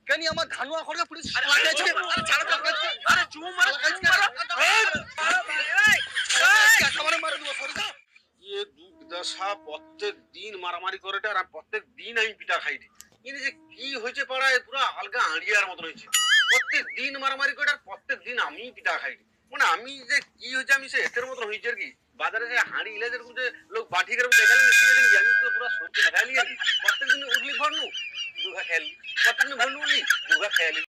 কেনি আমার ধানুয়া খড়গা পুলিশ প্রত্যেক দিন মারামারি করে আর প্রত্যেক দিন আমি পিঠা খাই কিন্তু যে কি হয়েছে পাড়ায় পুরো আলগা আড়িয়ার মতন হয়েছে প্রত্যেক দিন মারামারি করে আর প্রত্যেক দিন আমি পিঠা খাই মানে আমি যে কি হয়েছে আমি সে এতের মতন হয়েছে আর কি বাজারে যে হাঁড়ি ইলে যেরকম যে লোক বাটি করে দেখালেন শিখেছেন কি আমি তো পুরো সত্যি দেখালি আর কি প্রত্যেক দিন উঠলি ঘর নু দুঘা খেয়ালি প্রত্যেক দিন ঘর উঠলি দুঘা খেয়ালি